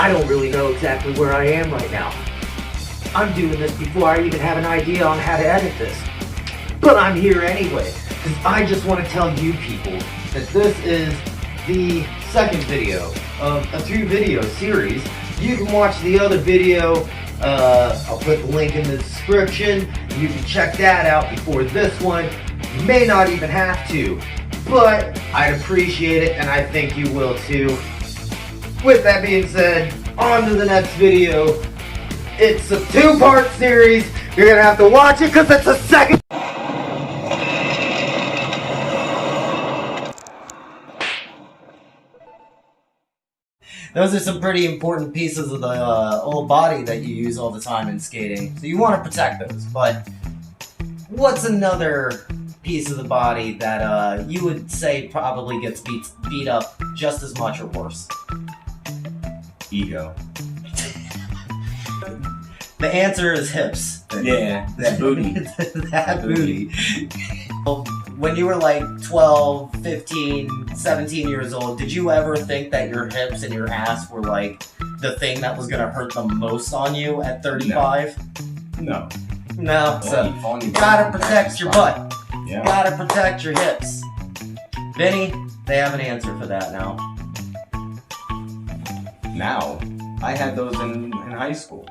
I don't really know exactly where I am right now. I'm doing this before I even have an idea on how to edit this. But I'm here anyway, because I just want to tell you people that this is the second video of a 2-video series. You can watch the other video, I'll put the link in the description. You can check that out before this one. You may not even have to, but I'd appreciate it, and I think you will too. With that being said, on to the next video. It's a 2-part series. You're gonna have to watch it because it's a second. Those are some pretty important pieces of the old body that you use all the time in skating. So you want to protect those. But what's another piece of the body that you would say probably gets beat up just as much or worse? Ego. The answer is hips. Yeah, that booty. That booty. When you were like 12, 15, 17 years old, did you ever think that your hips and your ass were like the thing that was gonna hurt the most on you at 35? No. No. So you gotta protect your butt. Yeah. You gotta protect your hips. Vinny, they have an answer for that now. Now, I had those in high school.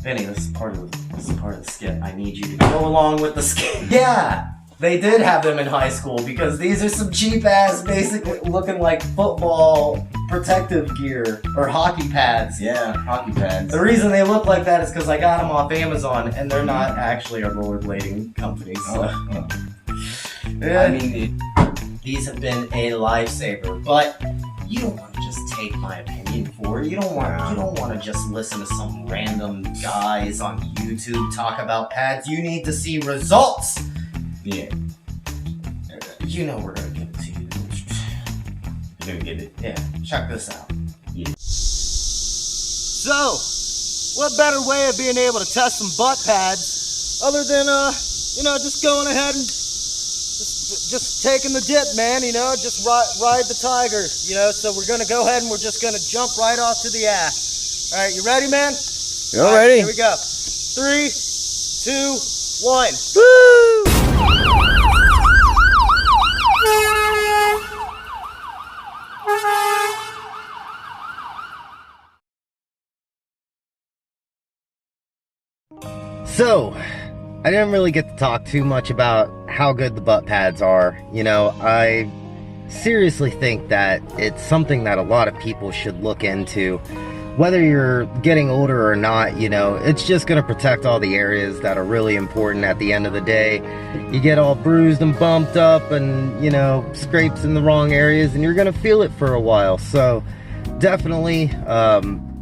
Vinny, this is part of the skit. I need you to go along with the skit. Yeah, they did have them in high school because these are some cheap ass, basically looking like football protective gear or hockey pads. Yeah, hockey pads. The reason they look like that is because I got them off Amazon, and they're not actually a rollerblading company. So. Yeah. I mean, these have been a lifesaver, but you don't want to just take my opinion for it. You don't want to just listen to some random guys on YouTube talk about pads. You need to see results. Yeah. You know we're gonna give it to you. You're gonna get it. Yeah. Check this out. Yeah. So, what better way of being able to test some butt pads other than just going ahead and just taking the dip, man, just ride the tiger, so we're gonna go ahead and we're just gonna jump right off to the ass. All right, you ready, man? You're ready. Here we go. 3, 2, 1. Woo! So, I didn't really get to talk too much about how good the butt pads are. I seriously think that it's something that a lot of people should look into. Whether you're getting older or not, it's just going to protect all the areas that are really important at the end of the day. You get all bruised and bumped up and, scrapes in the wrong areas, and you're going to feel it for a while. So, definitely,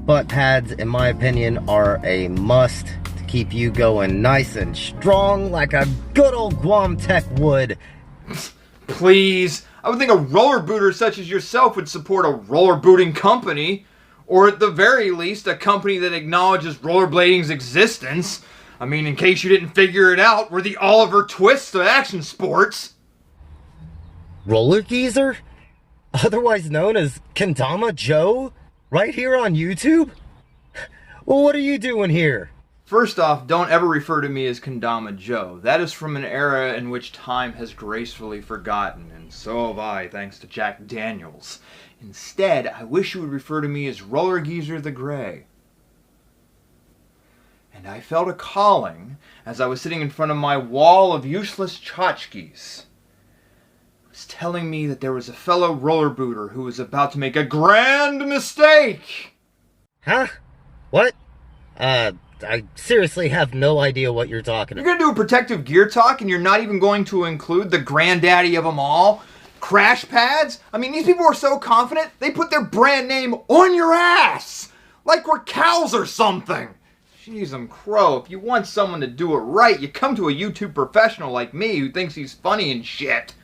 butt pads, in my opinion, are a must. Keep you going nice and strong like a good old Guam Tech would. Please, I would think a roller booter such as yourself would support a roller booting company, or at the very least, a company that acknowledges rollerblading's existence. I mean, in case you didn't figure it out, we're the Oliver Twist of action sports. Roller Geezer? Otherwise known as Kendama Joe? Right here on YouTube? Well, what are you doing here? First off, don't ever refer to me as Kendama Joe. That is from an era in which time has gracefully forgotten, and so have I, thanks to Jack Daniels. Instead, I wish you would refer to me as Roller Geezer the Gray. And I felt a calling as I was sitting in front of my wall of useless tchotchkes. It was telling me that there was a fellow roller booter who was about to make a grand mistake! Huh? What? I seriously have no idea what you're talking You're about. gonna do a protective gear talk and you're not even going to include the granddaddy of them all? Crash pads? I mean, these people are so confident, they put their brand name on your ass! Like we're cows or something! Jeez, I'm crow. If you want someone to do it right, you come to a YouTube professional like me who thinks he's funny and shit.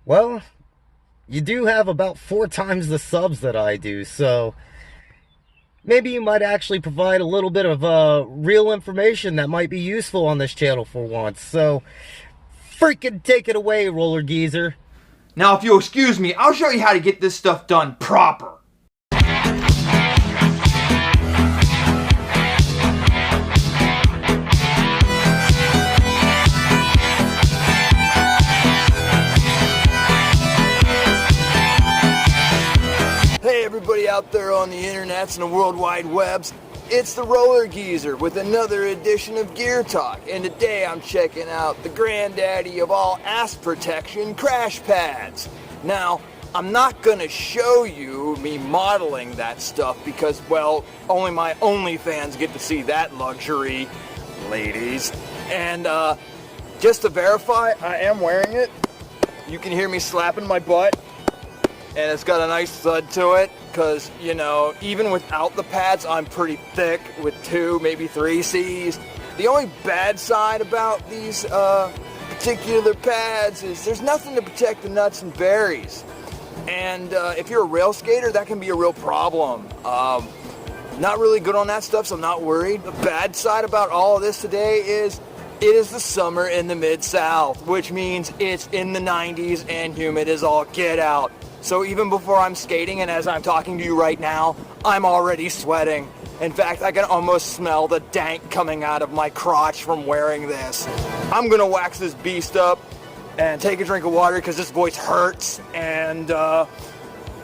Well, you do have about 4 times the subs that I do, so maybe you might actually provide a little bit of real information that might be useful on this channel for once. So, freaking take it away, Roller Geezer. Now, if you'll excuse me, I'll show you how to get this stuff done proper. everybody out there on the internets and the world wide webs. It's the Roller Geezer with another edition of Gear Talk, and today I'm checking out the granddaddy of all ass protection, crash pads. Now, I'm not gonna show you me modeling that stuff because, well, only my OnlyFans get to see that luxury, ladies. And just to verify, I am wearing it. You can hear me slapping my butt, and it's got a nice thud to it. Because, you know, even without the pads, I'm pretty thick with 2, maybe 3 C's. The only bad side about these particular pads is there's nothing to protect the nuts and berries. And if you're a rail skater, that can be a real problem. Not really good on that stuff, so I'm not worried. The bad side about all of this today is it is the summer in the Mid-South, which means it's in the 90s and humid as all get out. So even before I'm skating and as I'm talking to you right now, I'm already sweating. In fact, I can almost smell the dank coming out of my crotch from wearing this. I'm gonna wax this beast up and take a drink of water because this voice hurts and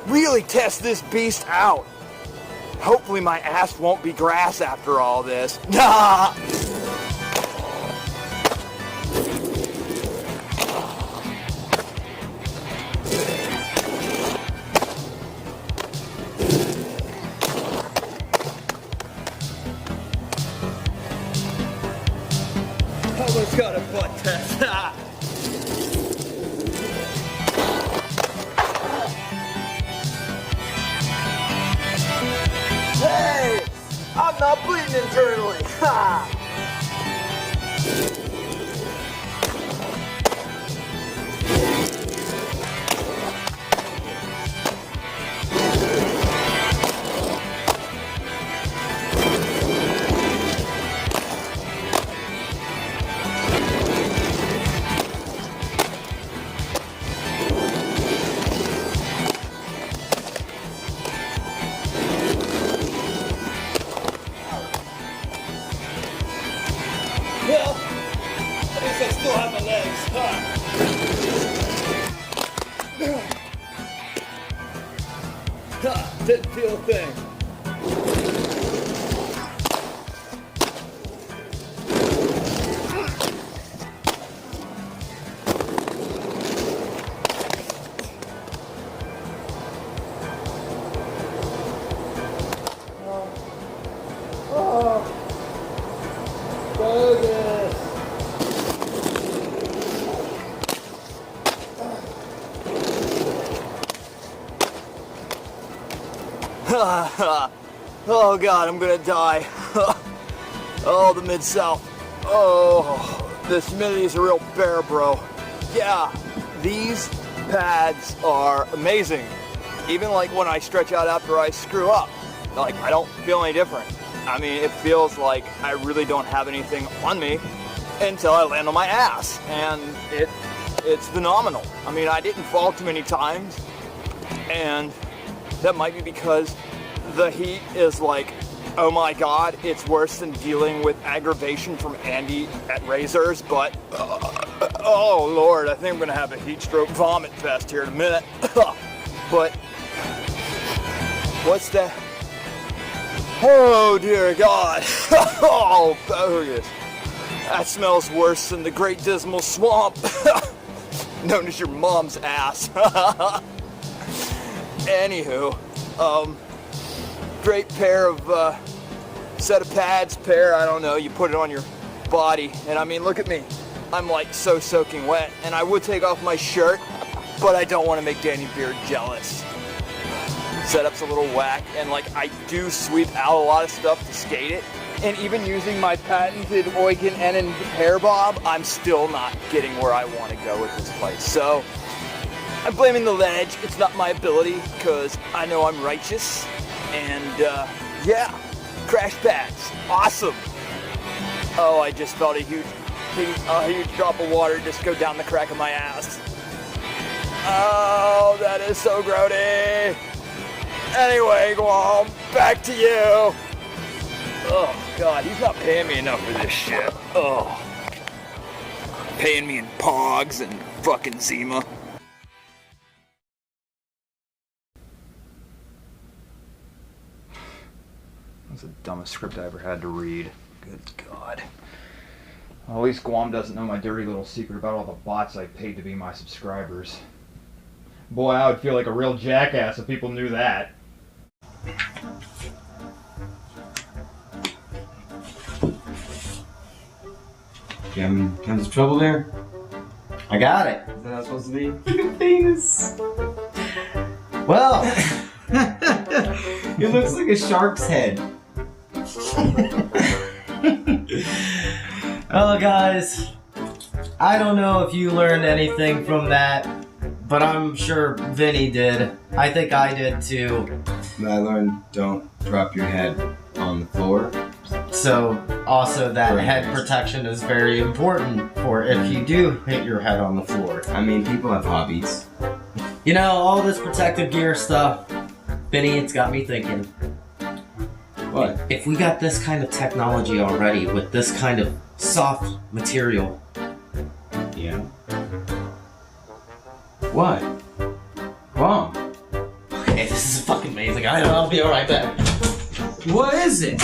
really test this beast out. Hopefully my ass won't be grass after all this. Almost got a butt test. Hey! I'm not bleeding internally. Ha! Well, at least I still have my legs. Didn't feel a thing. Oh God, I'm gonna die. Oh, the Mid-South. Oh, this humidity's a real bear, bro. Yeah, these pads are amazing. Even like when I stretch out after I screw up, like I don't feel any different. I mean, it feels like I really don't have anything on me until I land on my ass, and it's phenomenal. I mean, I didn't fall too many times, and that might be because the heat is like, oh my God, it's worse than dealing with aggravation from Andy at Razors, but oh Lord, I think I'm gonna have a heat stroke vomit fest here in a minute. But what's that? Oh dear God. Oh, bogus. That smells worse than the Great Dismal Swamp, known as your mom's ass. Anywho, great pair of, set of pads, I don't know, you put it on your body, and I mean, look at me. I'm like so soaking wet, and I would take off my shirt, but I don't want to make Danny Beard jealous. Setup's a little whack, and like I do sweep out a lot of stuff to skate it, and even using my patented Eugen Ennen hair bob, I'm still not getting where I want to go with this place. So I'm blaming the ledge. It's not my ability, because I know I'm righteous. And yeah, crash pads, awesome. Oh, I just felt a huge drop of water just go down the crack of my ass. Oh, that is so grody. Anyway, go on, back to you. Oh God, he's not paying me enough for this shit. Oh, paying me in Pogs and fucking Zima. the dumbest script I ever had to read. Good God. Well, at least Guam doesn't know my dirty little secret about all the bots I paid to be my subscribers. Boy, I would feel like a real jackass if people knew that. Having some trouble there? I got it. Is that how it's supposed to be? Penis. Well, It looks like a shark's head. well, guys, I don't know if you learned anything from that, but I'm sure Vinny did. I think I did too. I learned don't drop your head on the floor. So, also that Right. head protection is very important for if you do hit your head on the floor. I mean, people have hobbies. You know, all this protective gear stuff, Vinny, it's got me thinking. What? If we got this kind of technology already with this kind of soft material, Yeah. What? Wrong. okay, this is fucking amazing. I'll be alright back. What is it?